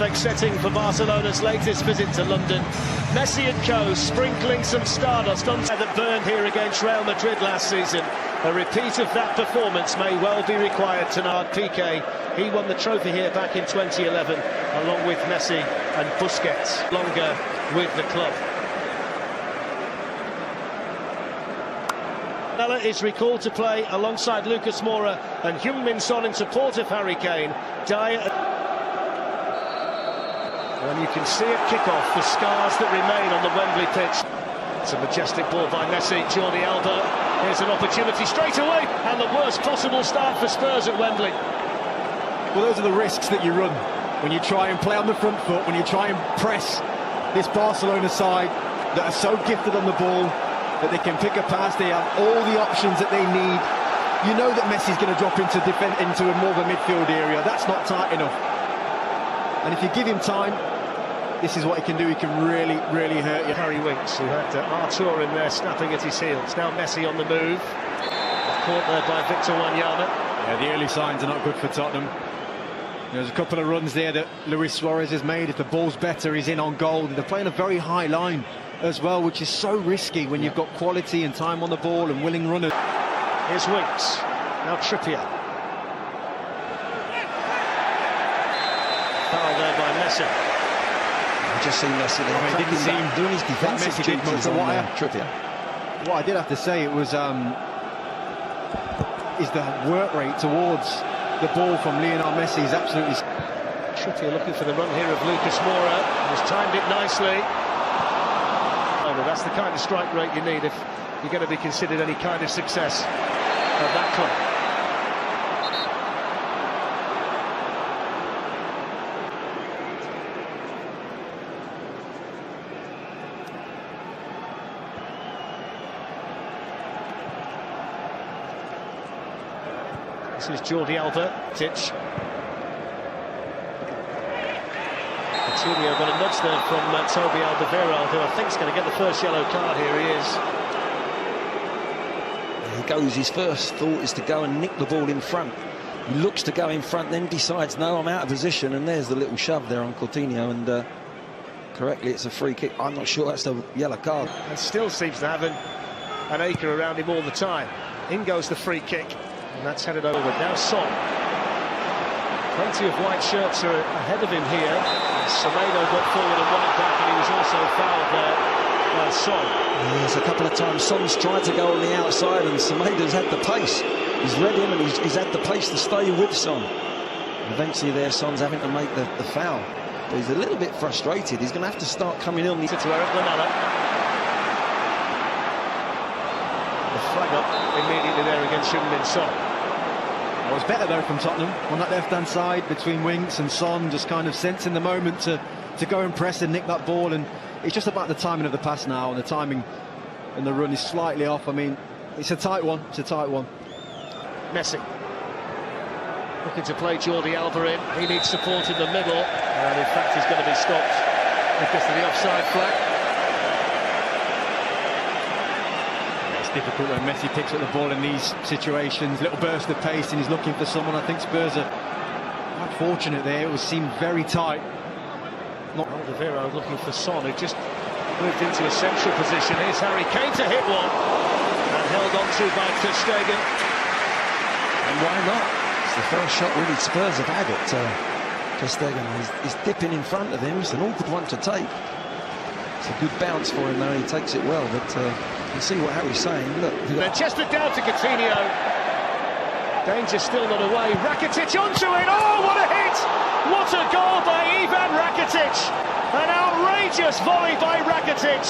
perfect setting for Barcelona's latest visit to London. Messi and co sprinkling some stardust on that burned here against Real Madrid last season. A repeat of that performance may well be required tonight. Piqué, he won the trophy here back in 2011, along with Messi and Busquets, longer with the club. Ella is recalled to play alongside Lucas Moura and Heung-min Son in support of Harry Kane. Dyer. And you can see at kick-off the scars that remain on the Wembley pitch. It's a majestic ball by Messi, Jordi Alba. Here's an opportunity straight away, and the worst possible start for Spurs at Wembley. Well, those are the risks that you run when you try and play on the front foot, when you try and press this Barcelona side that are so gifted on the ball, that they can pick a pass, they have all the options that they need. You know that Messi's going to drop into a more of a midfield area. That's not tight enough. And if you give him time, this is what he can do. He can really, really hurt you. Harry Winks, who had Artur in there snapping at his heels. Now Messi on the move. Caught there by Victor Wanyama. Yeah, the early signs are not good for Tottenham. There's a couple of runs there that Luis Suarez has made. If the ball's better, he's in on goal. They're playing a very high line as well, which is so risky when you've got quality and time on the ball and willing runners. Here's Winks. Now Trippier. Foul there by Messi. I just seen Messi there. I didn't see him doing his defensive duties on Trippier. What I did have to say, it was is the work rate towards the ball from Lionel Messi is absolutely. Trippier looking for the run here of Lucas Moura. He's timed it nicely. That's the kind of strike rate you need if you're going to be considered any kind of success at that club. This is Jordi Alba. Coutinho got a nudge there from Toby Alderweireld, who I think is going to get the first yellow card. Here he is. There he goes. His first thought is to go and nick the ball in front. He looks to go in front, then decides, no, I'm out of position, and there's the little shove there on Coutinho, and correctly, it's a free kick. I'm not sure that's the yellow card. And still seems to have an acre around him all the time. In goes the free kick, and that's headed over. Now Son. Plenty of white shirts are ahead of him here. Semedo got forward and won it back, and he was also fouled there by Son. Yes, a couple of times Son's tried to go on the outside, and Semedo's had the pace. He's read him, and he's had the pace to stay with Son. Eventually there, Son's having to make the foul. But he's a little bit frustrated. He's going to have to start coming in. To Eric Lamela. The flag up immediately there against Heung-min Son. It was better though from Tottenham on that left-hand side between Winks and Son, just kind of sensing the moment to go and press and nick that ball. And it's just about the timing of the pass now, and the timing and the run is slightly off. I mean, it's a tight one. It's a tight one. Messi looking to play Jordi Alba in. He needs support in the middle, and in fact he's going to be stopped because of the offside flag. Difficult when Messi picks up the ball in these situations. Little burst of pace, and he's looking for someone. I think Spurs are quite fortunate there. It seemed very tight. Alderweireld looking for Son, who just moved into a central position. Here's Harry Kane to hit one, and held on to by Ter Stegen. And why not? It's the first shot really Spurs have had at Ter Stegen. He's dipping in front of him. It's an awkward one to take. It's a good bounce for him though. He takes it well, but you see what Harry's saying. Look, then chested down to Coutinho. Danger still not away. Rakitic onto it. Oh, what a hit! What a goal by Ivan Rakitic! An outrageous volley by Rakitic.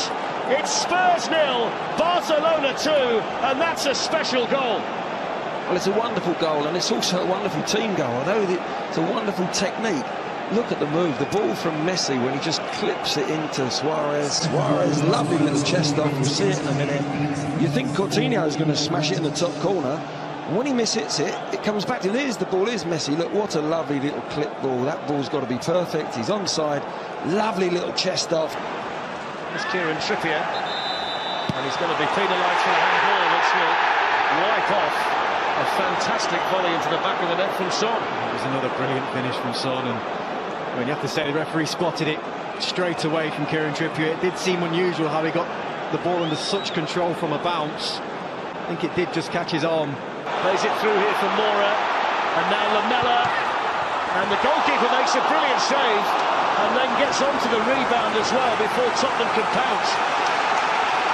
It's Spurs 0, Barcelona 2, and that's a special goal. Well, it's a wonderful goal, and it's also a wonderful team goal. I know that it's a wonderful technique. Look at the move, the ball from Messi when he just clips it into Suarez. Suarez, lovely little chest off, we'll see it in a minute. You think Coutinho is going to smash it in the top corner, and when he mishits it, it comes back to there's the ball, is Messi. Look, what a lovely little clip ball. That ball's got to be perfect. He's onside, lovely little chest off. It's Kieran Trippier, and he's going to be penalised for the handball, which will wipe off a fantastic volley into the back of the net from Son. It was another brilliant finish from Son, and I mean, you have to say the referee spotted it straight away from Kieran Trippier. It did seem unusual how he got the ball under such control from a bounce. I think it did just catch his arm. Plays it through here for Mora, and now Lamela, and the goalkeeper makes a brilliant save, and then gets onto the rebound as well before Tottenham can pounce.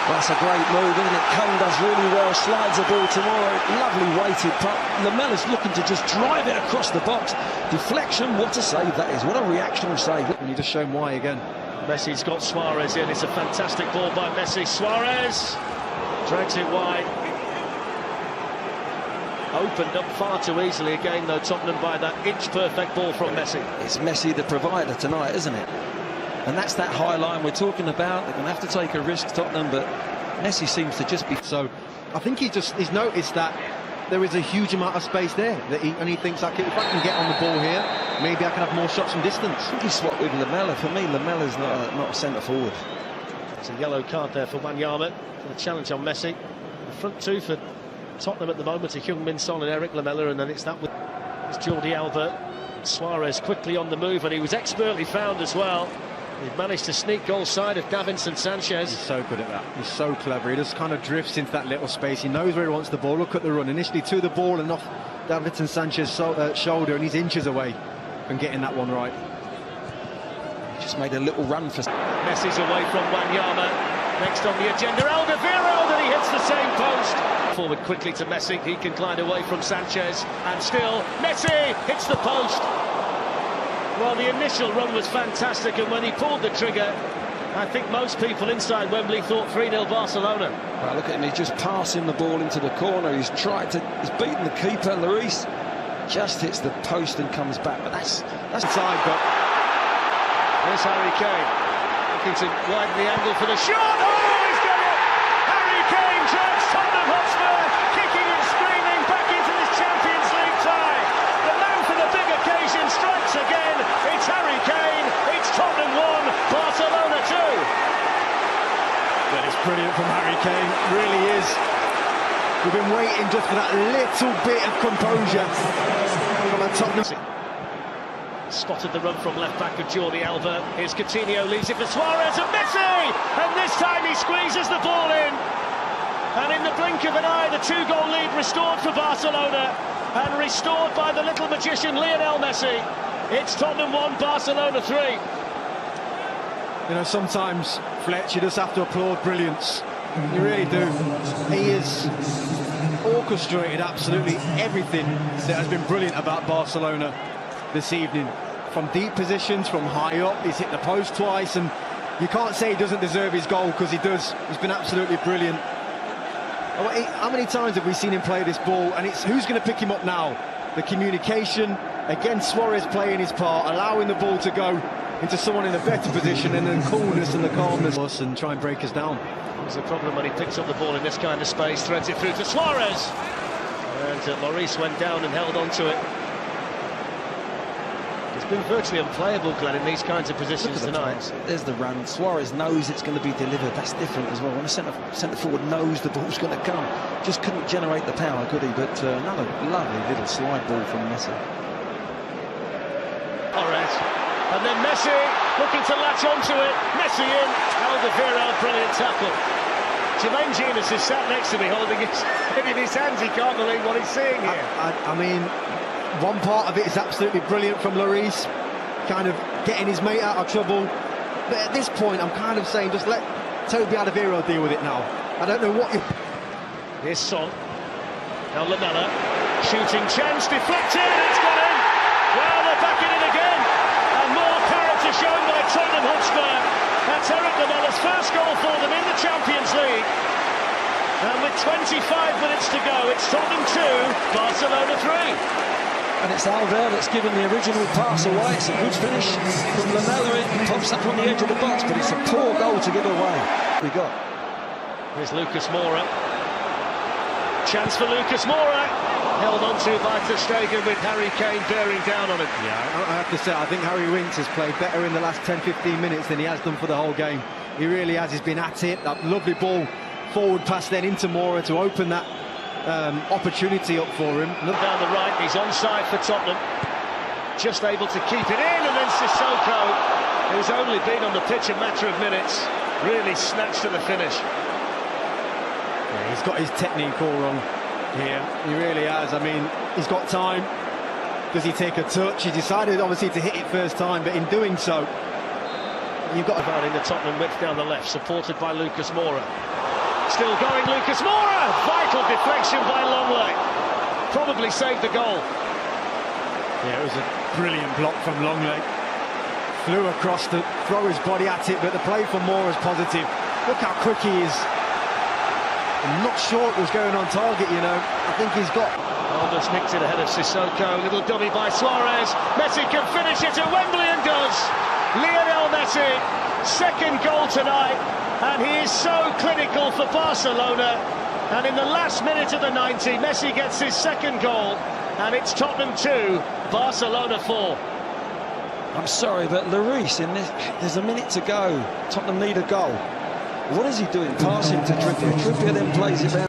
That's a great move, isn't it? Kane does really well, slides the ball to Mora, lovely weighted putt. Lamela's looking to just drive it across the box. Deflection, what a save that is, what a reactionary save. And you just shown why again. Messi's got Suarez in, it's a fantastic ball by Messi. Suarez drags it wide. Opened up far too easily again though, Tottenham, by that inch-perfect ball from Messi. It's Messi the provider tonight, isn't it? And that's that high line we're talking about. They're going to have to take a risk, Tottenham, but Messi seems to just be... So I think he's noticed that there is a huge amount of space there, and he thinks, like, if I can get on the ball here, maybe I can have more shots from distance. I think he swapped with Lamela. For me, Lamela's not a centre forward. It's a yellow card there for Wanyama. A challenge on Messi. The front two for Tottenham at the moment are Heung-min Son and Eric Lamela, and then it's Jordi Alba. Suarez quickly on the move, and he was expertly found as well. He managed to sneak goal side of Davinson Sanchez. He's so good at that. He's so clever. He just kind of drifts into that little space. He knows where he wants the ball. Look at the run. Initially to the ball and off Davinson Sanchez's shoulder, and he's inches away from getting that one right. He just made a little run for... Messi's away from Wanyama. Next on the agenda, Alderweireld, and he hits the same post. Forward quickly to Messi. He can glide away from Sanchez. And still, Messi hits the post. Well, the initial run was fantastic, and when he pulled the trigger, I think most people inside Wembley thought 3-0 Barcelona. Well, look at him, he's just passing the ball into the corner. He's beaten the keeper, Lloris. Just hits the post and comes back, but that's inside. But here's Harry Kane, looking to widen the angle for the shot. Oh, he's got it! Harry Kane drives Tottenham Hotspur, kicking and screaming back into this Champions League tie. The man for the big occasion strikes again. It's Harry Kane. It's Tottenham 1, Barcelona 2. That is brilliant from Harry Kane, really is. We've been waiting just for that little bit of composure from a Tottenham. Spotted the run from left-back of Jordi Alba. Here's Coutinho, leaves it for Suarez and Messi! And this time he squeezes the ball in. And in the blink of an eye, the 2-goal lead restored for Barcelona. And restored by the little magician Lionel Messi. It's Tottenham 1, Barcelona 3. You know, sometimes, Fletch, you just have to applaud brilliance. You really do. He has orchestrated absolutely everything that has been brilliant about Barcelona this evening. From deep positions, from high up, he's hit the post twice, and you can't say he doesn't deserve his goal, because he does. He's been absolutely brilliant. How many times have we seen him play this ball, and it's who's going to pick him up now? The communication, again Suarez playing his part, allowing the ball to go into someone in a better position, and then coolness and the calmness and try and break us down. There's a problem when he picks up the ball in this kind of space, threads it through to Suarez, and Lloris went down and held on to it. It's been virtually unplayable, Glenn, in these kinds of positions tonight. There's the run. Suarez knows it's going to be delivered. That's different as well. When a centre forward knows the ball's going to come, just couldn't generate the power, could he? But another lovely little slide ball from Messi. All right. And then Messi looking to latch onto it. Messi in. Alderweireld, brilliant tackle. Jermaine Genius is sat next to me holding his head in his hands. He can't believe what he's seeing here. I mean, one part of it is absolutely brilliant from Lloris, kind of getting his mate out of trouble. But at this point, I'm kind of saying, just let Toby Alderweireld deal with it now. I don't know what you... Here's Son. Now Lamela. Shooting chance, deflected, it's gone in. Well, they're back in it again. And more character shown by Tottenham Hotspur. That's Eric Lamela's first goal for them in the Champions League. And with 25 minutes to go, it's Tottenham 2, Barcelona 3. And it's Alder that's given the original pass away. It's a good finish from Lamela. It pops up on the edge of the box, but it's a poor goal to give away. We got. Here's Lucas Moura. Chance for Lucas Moura. Held on to by Ter Stegen with Harry Kane bearing down on it. Yeah, I have to say, I think Harry Winks has played better in the last 10-15 minutes than he has done for the whole game. He really has. He's been at it. That lovely ball forward pass then into Moura to open that opportunity up for him. Look down the right, he's onside for Tottenham. just able to keep it in, and then Sissoko, who's only been on the pitch a matter of minutes, really snatched to the finish. Yeah, he's got his technique all wrong here. He really has. I mean, he's got time. Does he take a touch? He decided obviously to hit it first time, but in doing so, you've got about in the Tottenham width down the left, supported by Lucas Moura. Still going, Lucas Moura! Vital deflection by Longley. Probably saved the goal. Yeah, it was a brilliant block from Longley. Flew across to throw his body at it, but the play for Moura is positive. Look how quick he is. I'm not sure what was going on target, you know. I think he's got... Almost nicked it ahead of Sissoko. Little dummy by Suarez. Messi can finish it at Wembley and does. Lionel Messi, second goal tonight, and he is so clinical for Barcelona. And in the last minute of the 90, Messi gets his second goal, and it's Tottenham 2, Barcelona 4. I'm sorry, but Lloris, there's a minute to go. Tottenham need a goal. What is he doing? Passing to Trippier. Trippier then plays it down.